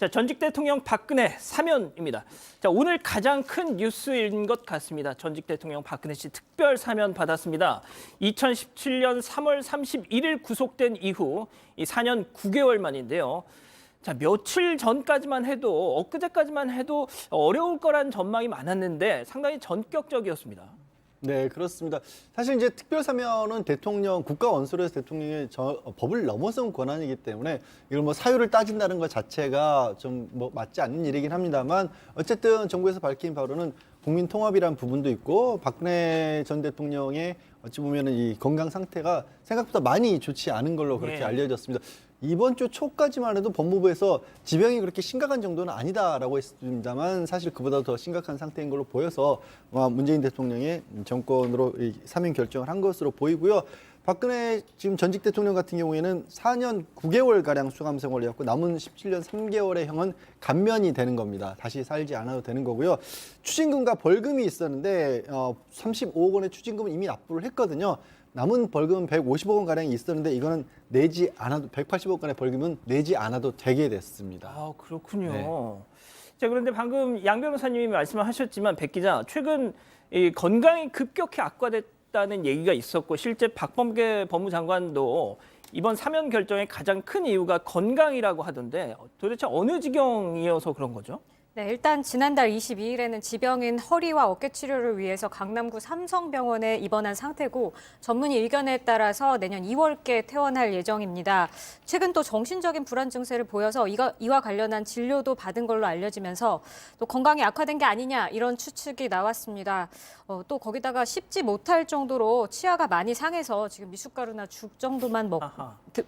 자, 전직 대통령 박근혜 사면입니다. 자, 오늘 가장 큰 뉴스인 것 같습니다. 전직 대통령 박근혜 씨 특별 사면 받았습니다. 2017년 3월 31일 구속된 이후 이 4년 9개월 만인데요. 자, 며칠 전까지만 해도 엊그제까지만 해도 어려울 거란 전망이 많았는데 상당히 전격적이었습니다. 네, 그렇습니다. 사실 이제 특별사면은 대통령, 국가 원수로서 대통령의 법을 넘어선 권한이기 때문에 이걸 뭐 사유를 따진다는 것 자체가 좀 뭐 맞지 않는 일이긴 합니다만 어쨌든 정부에서 밝힌 바로는 국민 통합이라는 부분도 있고 박근혜 전 대통령의 어찌 보면은 이 건강 상태가 생각보다 많이 좋지 않은 걸로 그렇게 네. 알려졌습니다. 이번 주 초까지만 해도 법무부에서 지병이 그렇게 심각한 정도는 아니다라고 했습니다만 사실 그보다 더 심각한 상태인 걸로 보여서 문재인 대통령의 정권으로 사면 결정을 한 것으로 보이고요. 박근혜 지금 전직 대통령 같은 경우에는 4년 9개월가량 수감 생활이었고 남은 17년 3개월의 형은 감면이 되는 겁니다. 다시 살지 않아도 되는 거고요. 추징금과 벌금이 있었는데 35억 원의 추징금은 이미 납부를 했거든요. 남은 벌금은 150억 원 가량이 있었는데 이거는 내지 않아도 180억 원의 벌금은 내지 않아도 되게 됐습니다. 아, 그렇군요. 네. 자, 그런데 방금 양 변호사님이 말씀하셨지만 백 기자, 최근 이 건강이 급격히 악화됐다는 얘기가 있었고 실제 박범계 법무장관도 이번 사면 결정의 가장 큰 이유가 건강이라고 하던데 도대체 어느 지경이어서 그런 거죠? 네, 일단 지난달 22일에는 지병인 허리와 어깨 치료를 위해서 강남구 삼성병원에 입원한 상태고 전문의 의견에 따라서 내년 2월께 퇴원할 예정입니다. 최근 또 정신적인 불안 증세를 보여서 이와 관련한 진료도 받은 걸로 알려지면서 또 건강이 악화된 게 아니냐 이런 추측이 나왔습니다. 또 거기다가 씹지 못할 정도로 치아가 많이 상해서 지금 미숫가루나 죽 정도만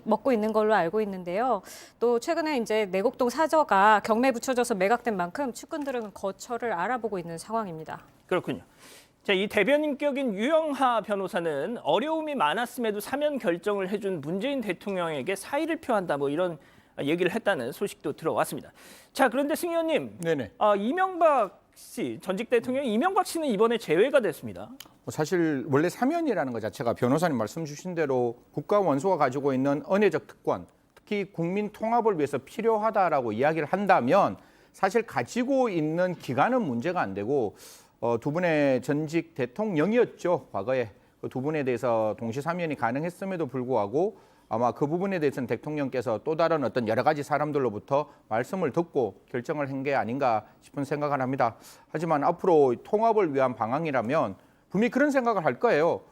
먹고 있는 걸로 알고 있는데요. 또 최근에 이제 내곡동 사저가 경매에 붙여져서 매각된 만큼 측근들은 거처를 알아보고 있는 상황입니다. 그렇군요. 자, 이 대변인격인 유영하 변호사는 어려움이 많았음에도 사면 결정을 해준 문재인 대통령에게 사의를 표한다 뭐 이런 얘기를 했다는 소식도 들어왔습니다. 자, 그런데 승 의원님, 네네. 이명박 씨, 전직 대통령 이명박 씨는 이번에 제외가 됐습니다. 사실 원래 사면이라는 것 자체가 변호사님 말씀 주신 대로 국가 원수가 가지고 있는 언해적 특권, 특히 국민 통합을 위해서 필요하다라고 이야기를 한다면 사실 가지고 있는 기간은 문제가 안 되고 두 분의 전직 대통령이었죠. 과거에 그 두 분에 대해서 동시 사면이 가능했음에도 불구하고 아마 그 부분에 대해서는 대통령께서 또 다른 어떤 여러 가지 사람들로부터 말씀을 듣고 결정을 한 게 아닌가 싶은 생각을 합니다. 하지만 앞으로 통합을 위한 방향이라면 분명히 그런 생각을 할 거예요.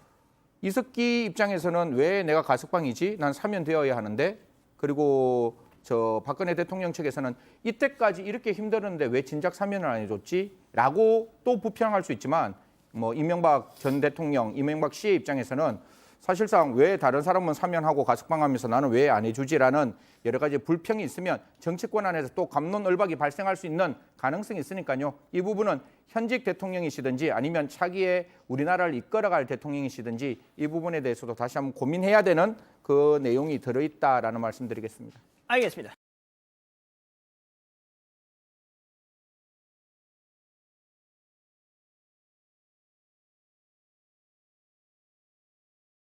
이석기 입장에서는 왜 내가 가석방이지? 난 사면되어야 하는데. 그리고 저 박근혜 대통령 측에서는 이때까지 이렇게 힘들었는데 왜 진작 사면을 안 해줬지? 라고 또 부평할 수 있지만 뭐 이명박 전 대통령, 이명박 씨의 입장에서는 사실상 왜 다른 사람은 사면하고 가석방하면서 나는 왜 안 해주지라는 여러 가지 불평이 있으면 정치권 안에서 또 갑론을박이 발생할 수 있는 가능성이 있으니까요. 이 부분은 현직 대통령이시든지 아니면 차기에 우리나라를 이끌어갈 대통령이시든지 이 부분에 대해서도 다시 한번 고민해야 되는 그 내용이 들어있다라는 말씀드리겠습니다. 알겠습니다.